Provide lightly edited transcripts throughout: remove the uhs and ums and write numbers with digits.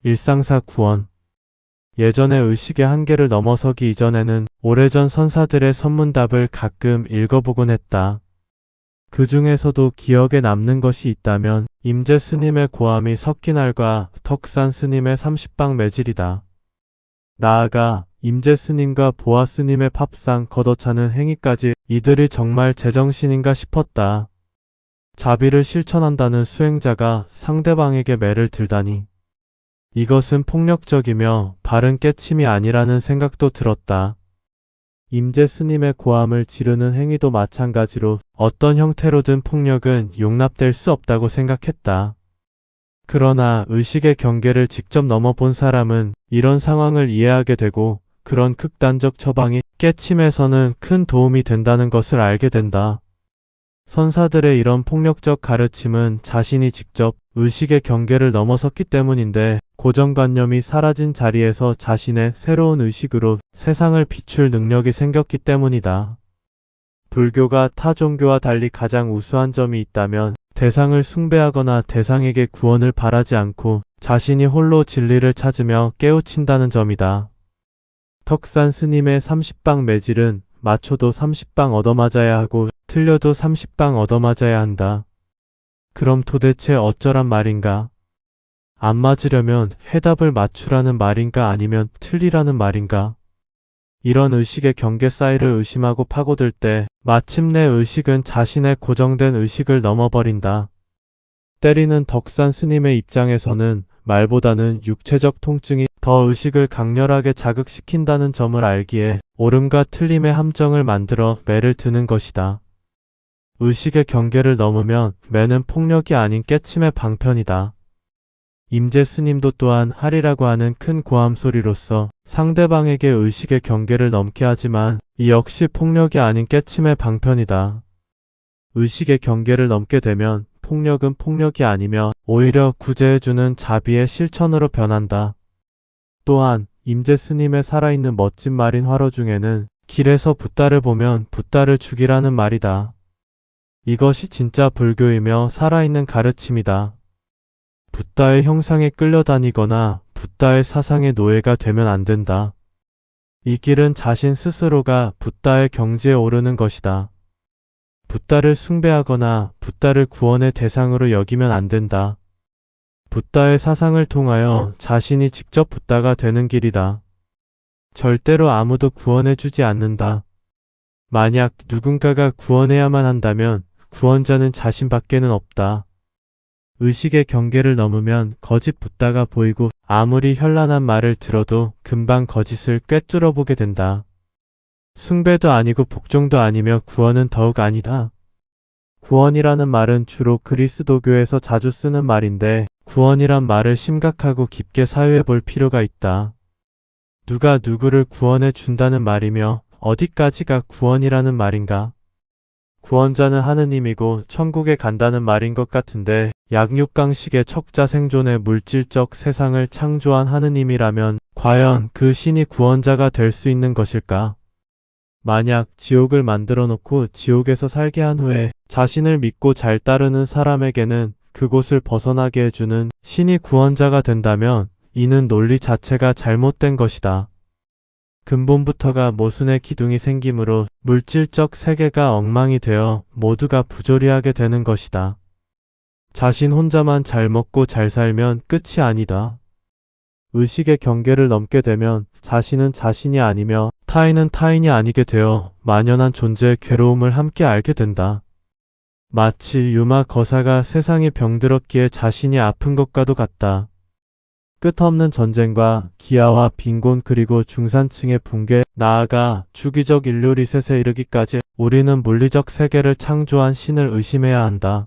일상사 구원. 예전에 의식의 한계를 넘어서기 이전에는 오래전 선사들의 선문답을 가끔 읽어보곤 했다. 그 중에서도 기억에 남는 것이 있다면 임재 스님의 고함이 섞인 알과 덕산 스님의 30방 매질이다. 나아가 임재 스님과 보아 스님의 팝상 걷어차는 행위까지 이들이 정말 제정신인가 싶었다. 자비를 실천한다는 수행자가 상대방에게 매를 들다니. 이것은 폭력적이며 바른 깨침이 아니라는 생각도 들었다. 임재 스님의 고함을 지르는 행위도 마찬가지로 어떤 형태로든 폭력은 용납될 수 없다고 생각했다. 그러나 의식의 경계를 직접 넘어본 사람은 이런 상황을 이해하게 되고 그런 극단적 처방이 깨침에서는 큰 도움이 된다는 것을 알게 된다. 선사들의 이런 폭력적 가르침은 자신이 직접 의식의 경계를 넘어섰기 때문인데 고정관념이 사라진 자리에서 자신의 새로운 의식으로 세상을 비출 능력이 생겼기 때문이다. 불교가 타 종교와 달리 가장 우수한 점이 있다면 대상을 숭배하거나 대상에게 구원을 바라지 않고 자신이 홀로 진리를 찾으며 깨우친다는 점이다. 덕산 스님의 30방 매질은 맞춰도 30방 얻어맞아야 하고 틀려도 30방 얻어맞아야 한다. 그럼 도대체 어쩌란 말인가? 안 맞으려면 해답을 맞추라는 말인가 아니면 틀리라는 말인가? 이런 의식의 경계 사이를 의심하고 파고들 때 마침내 의식은 자신의 고정된 의식을 넘어버린다. 때리는 덕산 스님의 입장에서는 말보다는 육체적 통증이 더 의식을 강렬하게 자극시킨다는 점을 알기에 옳음과 틀림의 함정을 만들어 매를 드는 것이다. 의식의 경계를 넘으면 매는 폭력이 아닌 깨침의 방편이다. 임재 스님도 또한 하리라고 하는 큰 고함 소리로서 상대방에게 의식의 경계를 넘게 하지만 이 역시 폭력이 아닌 깨침의 방편이다. 의식의 경계를 넘게 되면 폭력은 폭력이 아니며 오히려 구제해주는 자비의 실천으로 변한다. 또한 임재 스님의 살아있는 멋진 말인 화로 중에는 길에서 붓다를 보면 붓다를 죽이라는 말이다. 이것이 진짜 불교이며 살아있는 가르침이다. 붓다의 형상에 끌려다니거나 붓다의 사상의 노예가 되면 안 된다. 이 길은 자신 스스로가 붓다의 경지에 오르는 것이다. 붓다를 숭배하거나 붓다를 구원의 대상으로 여기면 안 된다. 붓다의 사상을 통하여 자신이 직접 붓다가 되는 길이다. 절대로 아무도 구원해주지 않는다. 만약 누군가가 구원해야만 한다면 구원자는 자신밖에는 없다. 의식의 경계를 넘으면 거짓 붓다가 보이고 아무리 현란한 말을 들어도 금방 거짓을 꿰뚫어 보게 된다. 숭배도 아니고 복종도 아니며 구원은 더욱 아니다. 구원이라는 말은 주로 그리스도교에서 자주 쓰는 말인데 구원이란 말을 심각하고 깊게 사유해 볼 필요가 있다. 누가 누구를 구원해 준다는 말이며 어디까지가 구원이라는 말인가? 구원자는 하느님이고 천국에 간다는 말인 것 같은데 약육강식의 척자생존의 물질적 세상을 창조한 하느님이라면 과연 그 신이 구원자가 될 수 있는 것일까? 만약 지옥을 만들어 놓고 지옥에서 살게 한 후에 자신을 믿고 잘 따르는 사람에게는 그곳을 벗어나게 해주는 신이 구원자가 된다면 이는 논리 자체가 잘못된 것이다. 근본부터가 모순의 기둥이 생기므로 물질적 세계가 엉망이 되어 모두가 부조리하게 되는 것이다. 자신 혼자만 잘 먹고 잘 살면 끝이 아니다. 의식의 경계를 넘게 되면 자신은 자신이 아니며 타인은 타인이 아니게 되어 만연한 존재의 괴로움을 함께 알게 된다. 마치 유마 거사가 세상이 병들었기에 자신이 아픈 것과도 같다. 끝없는 전쟁과 기아와 빈곤 그리고 중산층의 붕괴, 나아가 주기적 인류 리셋에 이르기까지 우리는 물리적 세계를 창조한 신을 의심해야 한다.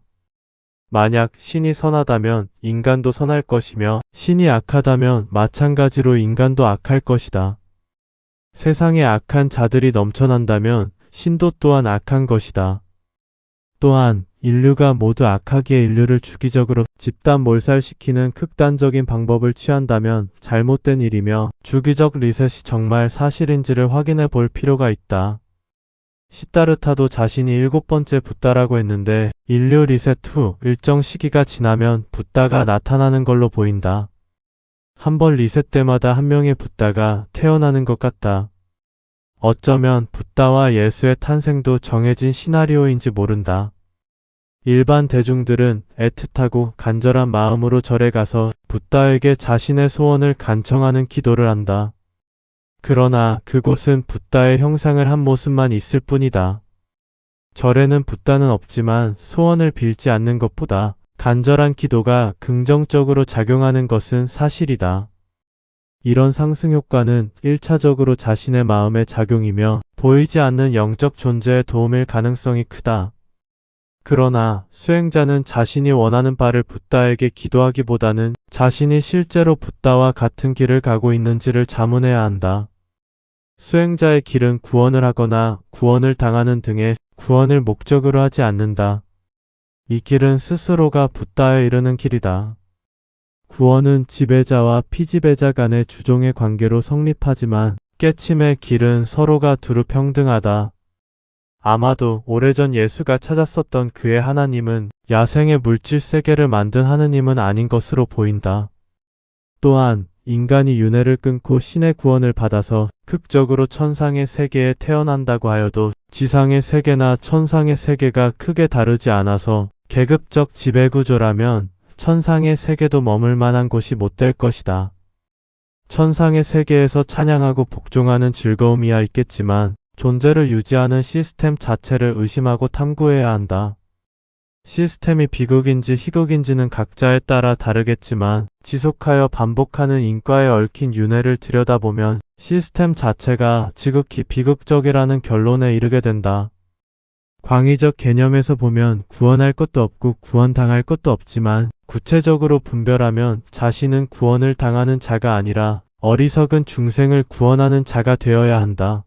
만약 신이 선하다면 인간도 선할 것이며 신이 악하다면 마찬가지로 인간도 악할 것이다. 세상에 악한 자들이 넘쳐난다면 신도 또한 악한 것이다. 또한 인류가 모두 악하기에 인류를 주기적으로 집단 몰살시키는 극단적인 방법을 취한다면 잘못된 일이며 주기적 리셋이 정말 사실인지를 확인해 볼 필요가 있다. 시타르타도 자신이 7번째 붓다라고 했는데 인류 리셋 후 일정 시기가 지나면 붓다가 나타나는 걸로 보인다. 한 번 리셋 때마다 한 명의 붓다가 태어나는 것 같다. 어쩌면 붓다와 예수의 탄생도 정해진 시나리오인지 모른다. 일반 대중들은 애틋하고 간절한 마음으로 절에 가서 붓다에게 자신의 소원을 간청하는 기도를 한다. 그러나 그곳은 붓다의 형상을 한 모습만 있을 뿐이다. 절에는 붓다는 없지만 소원을 빌지 않는 것보다 간절한 기도가 긍정적으로 작용하는 것은 사실이다. 이런 상승 효과는 1차적으로 자신의 마음의 작용이며 보이지 않는 영적 존재의 도움일 가능성이 크다. 그러나 수행자는 자신이 원하는 바를 붓다에게 기도하기보다는 자신이 실제로 붓다와 같은 길을 가고 있는지를 자문해야 한다. 수행자의 길은 구원을 하거나 구원을 당하는 등의 구원을 목적으로 하지 않는다. 이 길은 스스로가 붓다에 이르는 길이다. 구원은 지배자와 피지배자 간의 주종의 관계로 성립하지만 깨침의 길은 서로가 두루 평등하다. 아마도 오래전 예수가 찾았었던 그의 하나님은 야생의 물질 세계를 만든 하느님은 아닌 것으로 보인다. 또한 인간이 윤회를 끊고 신의 구원을 받아서 극적으로 천상의 세계에 태어난다고 하여도 지상의 세계나 천상의 세계가 크게 다르지 않아서 계급적 지배구조라면 천상의 세계도 머물 만한 곳이 못 될 것이다. 천상의 세계에서 찬양하고 복종하는 즐거움이야 있겠지만 존재를 유지하는 시스템 자체를 의심하고 탐구해야 한다. 시스템이 비극인지 희극인지는 각자에 따라 다르겠지만 지속하여 반복하는 인과에 얽힌 윤회를 들여다보면 시스템 자체가 지극히 비극적이라는 결론에 이르게 된다. 광의적 개념에서 보면 구원할 것도 없고 구원당할 것도 없지만 구체적으로 분별하면 자신은 구원을 당하는 자가 아니라 어리석은 중생을 구원하는 자가 되어야 한다.